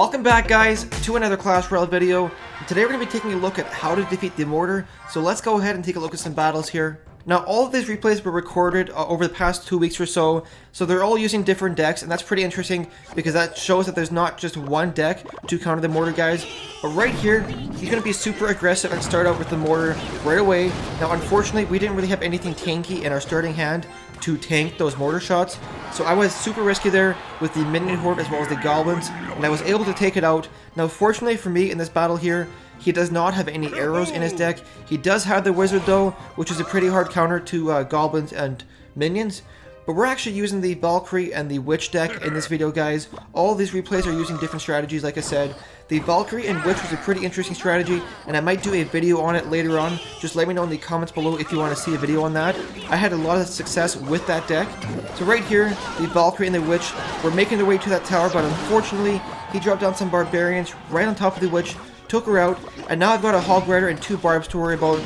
Welcome back, guys, to another Clash Royale video. And today we're going to be taking a look at how to defeat the Mortar. So let's go ahead and take a look at some battles here. Now, all of these replays were recorded over the past 2 weeks or so, so they're all using different decks, and that's pretty interesting because that shows that there's not just one deck to counter the Mortar guys. But right here, he's going to be super aggressive and start out with the Mortar right away. Now, unfortunately, we didn't really have anything tanky in our starting hand to tank those Mortar shots, so I was super risky there with the minion horde as well as the goblins, and I was able to take it out. Now, fortunately for me in this battle here, he does not have any arrows in his deck. He does have the wizard though, which is a pretty hard counter to goblins and minions. But we're actually using the Valkyrie and the Witch deck in this video, guys. All of these replays are using different strategies, like I said. The Valkyrie and Witch was a pretty interesting strategy, and I might do a video on it later on. Just let me know in the comments below if you want to see a video on that. I had a lot of success with that deck. So right here, the Valkyrie and the Witch were making their way to that tower, but unfortunately, he dropped down some barbarians right on top of the Witch, took her out, and now I've got a Hog Rider and 2 barbs to worry about.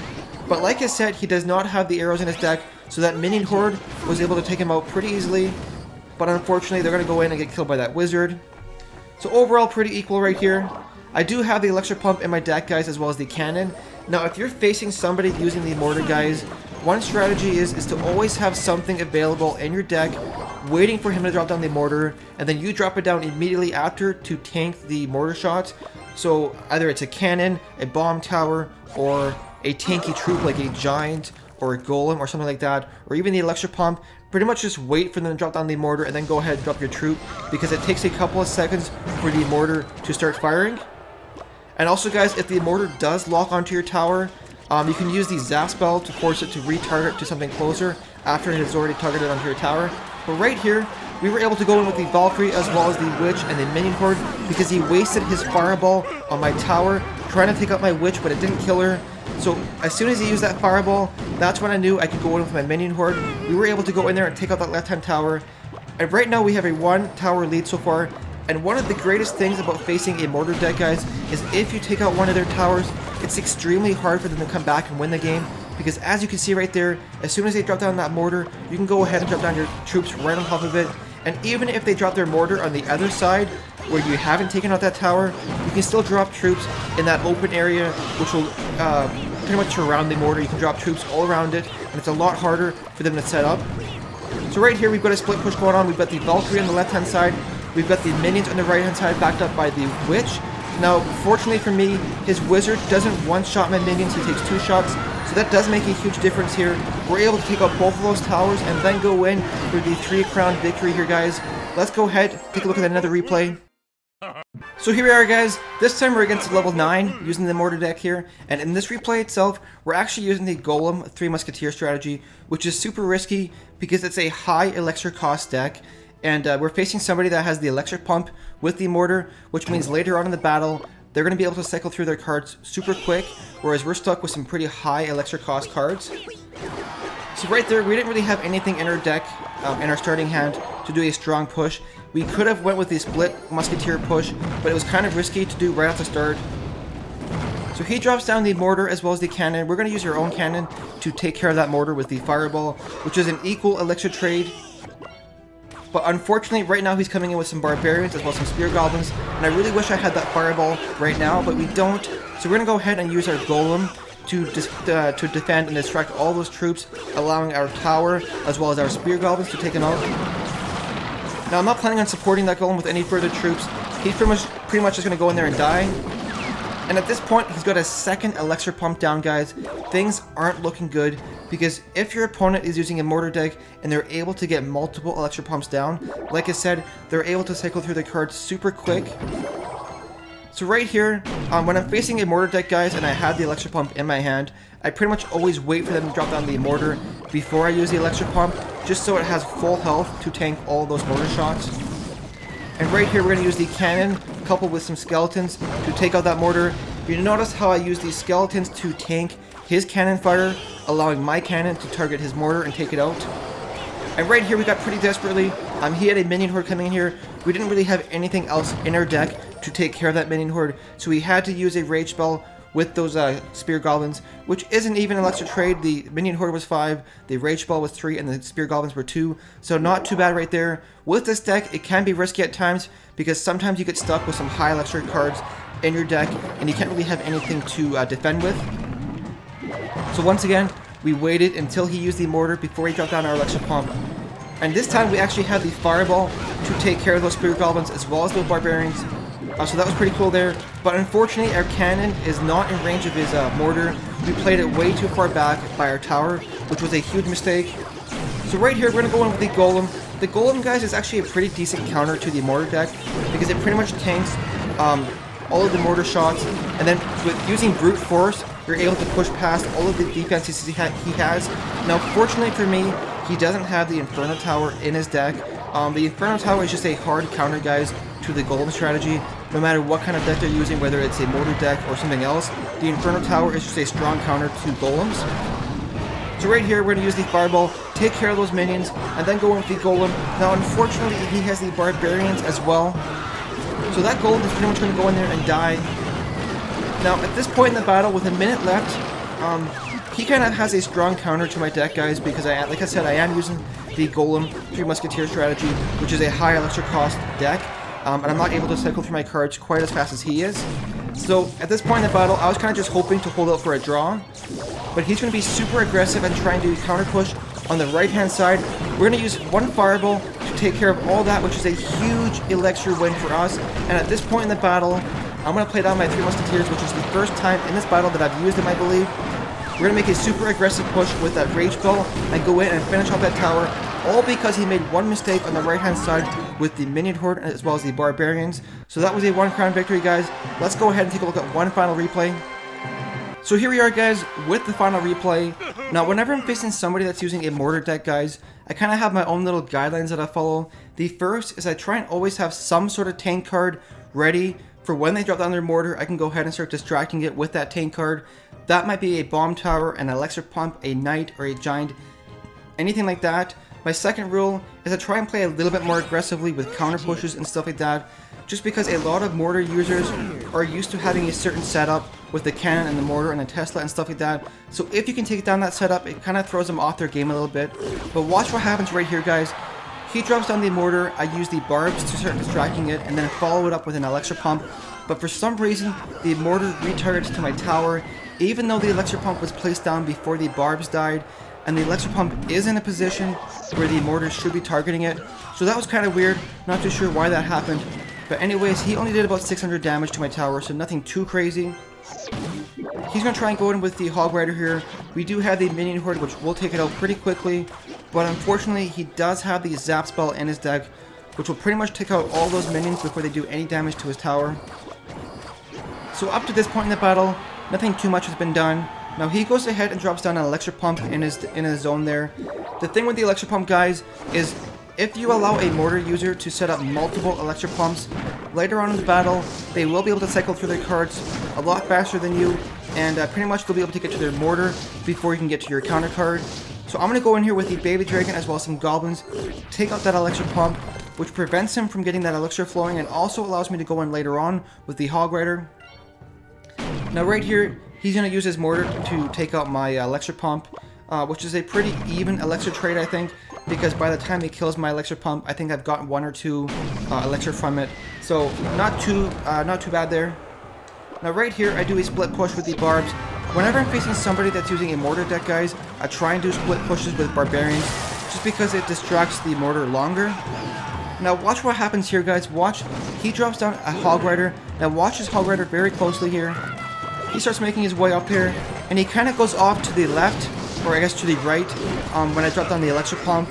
But like I said, he does not have the arrows in his deck, so that minion horde was able to take him out pretty easily. But unfortunately, they're going to go in and get killed by that wizard. So overall, pretty equal right here. I do have the elixir pump in my deck, guys, as well as the cannon. Now, if you're facing somebody using the mortar, guys, one strategy is to always have something available in your deck, waiting for him to drop down the mortar, and then you drop it down immediately after to tank the mortar shots. So either it's a cannon, a bomb tower, or a tanky troop like a giant or a golem or something like that, or even the elixir pump. Pretty much just wait for them to drop down the mortar and then go ahead and drop your troop, because it takes a couple of seconds for the mortar to start firing. And also, guys, if the mortar does lock onto your tower, you can use the zap spell to force it to retarget to something closer after it has already targeted onto your tower. But right here, we were able to go in with the Valkyrie as well as the Witch and the minion horde, because he wasted his fireball on my tower trying to take out my Witch, but it didn't kill her. So as soon as he used that fireball, that's when I knew I could go in with my minion horde. We were able to go in there and take out that left-hand tower. And right now we have a 1-tower lead so far. And one of the greatest things about facing a mortar deck, guys, is if you take out one of their towers, it's extremely hard for them to come back and win the game. Because as you can see right there, as soon as they drop down that mortar, you can go ahead and drop down your troops right on top of it. And even if they drop their mortar on the other side, where you haven't taken out that tower, you can still drop troops in that open area, which will pretty much surround the mortar. You can drop troops all around it, and it's a lot harder for them to set up. So right here, we've got a split push going on. We've got the Valkyrie on the left-hand side. We've got the minions on the right-hand side, backed up by the Witch. Now, fortunately for me, his wizard doesn't one-shot my minions, he takes 2 shots. So that does make a huge difference here. We're able to take out both of those towers and then go in for the 3-crown victory here, guys. Let's go ahead, take a look at another replay. So here we are, guys. This time we're against level 9 using the mortar deck here, and in this replay itself we're actually using the Golem 3 Musketeer strategy, which is super risky because it's a high elixir cost deck, and we're facing somebody that has the elixir pump with the mortar, which means later on in the battle they're going to be able to cycle through their cards super quick, whereas we're stuck with some pretty high elixir cost cards. So right there, we didn't really have anything in our deck, in our starting hand, to do a strong push. We could have went with the split musketeer push, but it was kind of risky to do right off the start. So he drops down the mortar as well as the cannon. We're going to use our own cannon to take care of that mortar with the fireball, which is an equal elixir trade. But unfortunately, right now he's coming in with some barbarians as well as some spear goblins, and I really wish I had that fireball right now, but we don't. So we're going to go ahead and use our golem to defend and distract all those troops, allowing our tower as well as our spear goblins to take him out. Now, I'm not planning on supporting that golem with any further troops. He's pretty much just going to go in there and die. And at this point, he's got a 2nd elixir pump down, guys. Things aren't looking good, because if your opponent is using a mortar deck and they're able to get multiple elixir pumps down, like I said, they're able to cycle through the cards super quick. So right here, when I'm facing a mortar deck, guys, and I have the elixir pump in my hand, I pretty much always wait for them to drop down the mortar before I use the elixir pump, just so it has full health to tank all those mortar shots. And right here, we're going to use the cannon, coupled with some skeletons, to take out that mortar. You notice how I use these skeletons to tank his cannon fire, allowing my cannon to target his mortar and take it out. And right here, we got pretty desperately. He had a minion horde coming in here. We didn't really have anything else in our deck to take care of that minion horde, so we had to use a rage spell with those spear goblins, which isn't even an elixir trade. The minion horde was 5, the rage ball was 3, and the spear goblins were 2, so not too bad right there. With this deck, it can be risky at times because sometimes you get stuck with some high elixir cards in your deck and you can't really have anything to defend with. So once again, we waited until he used the mortar before he dropped down our elixir pump. And this time we actually had the fireball to take care of those spear goblins as well as those barbarians. So that was pretty cool there. But unfortunately, our cannon is not in range of his mortar. We played it way too far back by our tower, which was a huge mistake. So right here, we're going to go in with the golem. The golem, guys, is actually a pretty decent counter to the mortar deck because it pretty much tanks all of the mortar shots. And then with using brute force, you're able to push past all of the defenses he has. Now, fortunately for me, he doesn't have the Inferno Tower in his deck. The Inferno Tower is just a hard counter, guys, to the Golem strategy. No matter what kind of deck they're using, whether it's a mortar deck or something else, the Inferno Tower is just a strong counter to Golems. So right here, we're going to use the Fireball, take care of those minions, and then go in with the Golem. Now, unfortunately, he has the Barbarians as well. So that Golem is pretty much going to go in there and die. Now, at this point in the battle, with a minute left, he kind of has a strong counter to my deck, guys, because like I said, I am using the Golem 3 Musketeer strategy, which is a high elixir cost deck, and I'm not able to cycle through my cards quite as fast as he is. So at this point in the battle, I was kind of just hoping to hold out for a draw, but he's going to be super aggressive and try and do counter push on the right hand side. We're going to use one Fireball to take care of all that, which is a huge elixir win for us. And at this point in the battle, I'm going to play down my 3 Musketeers, which is the first time in this battle that I've used them, I believe. We're going to make a super aggressive push with that Rage Ball and go in and finish off that tower, all because he made one mistake on the right hand side with the Minion Horde as well as the Barbarians. So that was a 1 crown victory, guys. Let's go ahead and take a look at one final replay. So here we are, guys, with the final replay. Now, whenever I'm facing somebody that's using a mortar deck, guys, I kind of have my own little guidelines that I follow. The first is I try and always have some sort of tank card ready for when they drop down their mortar. I can go ahead and start distracting it with that tank card. That might be a bomb tower, an elixir pump, a knight, or a giant, anything like that. My second rule is I try and play a little bit more aggressively with counter pushes and stuff like that, just because a lot of mortar users are used to having a certain setup with the cannon and the mortar and the Tesla and stuff like that. So if you can take down that setup, it kind of throws them off their game a little bit. But watch what happens right here, guys. He drops down the mortar, I use the barbs to start distracting it, and then follow it up with an elixir pump. But for some reason, the mortar retargets to my tower, even though the elixir pump was placed down before the barbs died, and the elixir pump is in a position where the mortar should be targeting it. So that was kind of weird, not too sure why that happened. But anyways, he only did about 600 damage to my tower, so nothing too crazy. He's going to try and go in with the Hog Rider here. We do have the Minion Horde, which will take it out pretty quickly. But unfortunately, he does have the Zap spell in his deck, which will pretty much take out all those minions before they do any damage to his tower. So up to this point in the battle, nothing too much has been done. Now he goes ahead and drops down an elixir pump in his zone there. The thing with the elixir pump, guys, is if you allow a mortar user to set up multiple elixir pumps, later on in the battle, they will be able to cycle through their cards a lot faster than you, and pretty much they'll be able to get to their mortar before you can get to your counter card. So I'm going to go in here with the baby dragon as well as some goblins, take out that elixir pump, which prevents him from getting that elixir flowing and also allows me to go in later on with the Hog Rider. Now right here, he's going to use his mortar to take out my elixir pump, which is a pretty even elixir trade, I think, because by the time he kills my elixir pump, I think I've gotten 1 or 2 elixir from it. So not too bad there. Now right here, I do a split push with the barbs. Whenever I'm facing somebody that's using a mortar deck, guys, I try and do split pushes with barbarians, just because it distracts the mortar longer. Now watch what happens here, guys. Watch, he drops down a Hog Rider. Now watch his Hog Rider very closely here. He starts making his way up here, and he kind of goes off to the left, or I guess to the right, when I dropped down the elixir pump.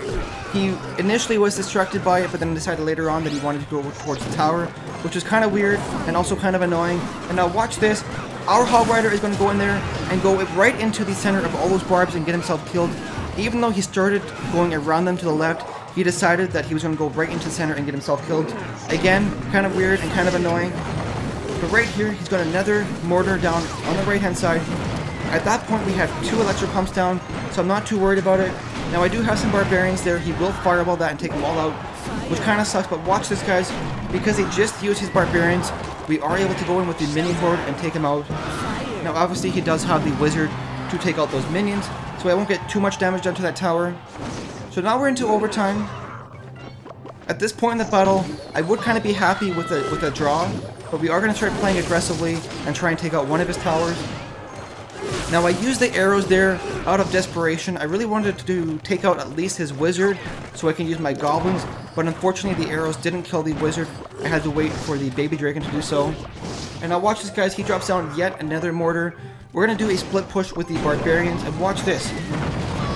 He initially was distracted by it, but then decided later on that he wanted to go towards the tower, which is kind of weird, and also kind of annoying. And now watch this. Our Hog Rider is going to go in there and go right into the center of all those barbs and get himself killed. Even though he started going around them to the left, he decided that he was going to go right into the center and get himself killed. Again, kind of weird and kind of annoying. But right here, he's got another mortar down on the right-hand side. At that point, we have 2 elixir pumps down, so I'm not too worried about it. Now, I do have some barbarians there. He will fireball that and take them all out, which kind of sucks. But watch this, guys. Because he just used his barbarians, we are able to go in with the Minion Horde and take him out. Now obviously he does have the wizard to take out those minions, so I won't get too much damage done to that tower. So now we're into overtime. At this point in the battle, I would kind of be happy with a draw, but we are going to start playing aggressively and try and take out one of his towers. Now I used the arrows there out of desperation. I really wanted to take out at least his wizard so I can use my goblins, but unfortunately the arrows didn't kill the wizard. I had to wait for the baby dragon to do so. And now watch this, guys, he drops down yet another mortar. We're going to do a split push with the barbarians, and watch this.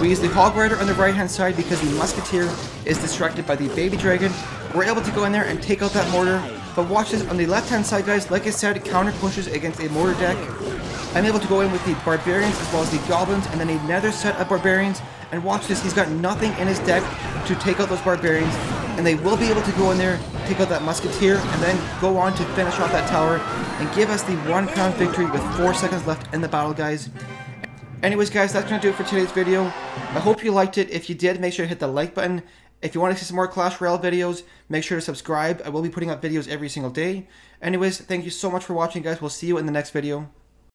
We use the hog rider on the right hand side because the musketeer is distracted by the baby dragon. We're able to go in there and take out that mortar, but watch this on the left hand side, guys. Like I said, counter pushes against a mortar deck. I'm able to go in with the barbarians as well as the goblins, and then another set of barbarians. And watch this, he's got nothing in his deck to take out those barbarians, and they will be able to go in there, take out that musketeer, and then go on to finish off that tower and give us the 1 crown victory with 4 seconds left in the battle, guys. Anyways, guys, that's going to do it for today's video. I hope you liked it. If you did, make sure to hit the like button. If you want to see some more Clash Royale videos, make sure to subscribe. I will be putting up videos every single day. Anyways, thank you so much for watching, guys. We'll see you in the next video.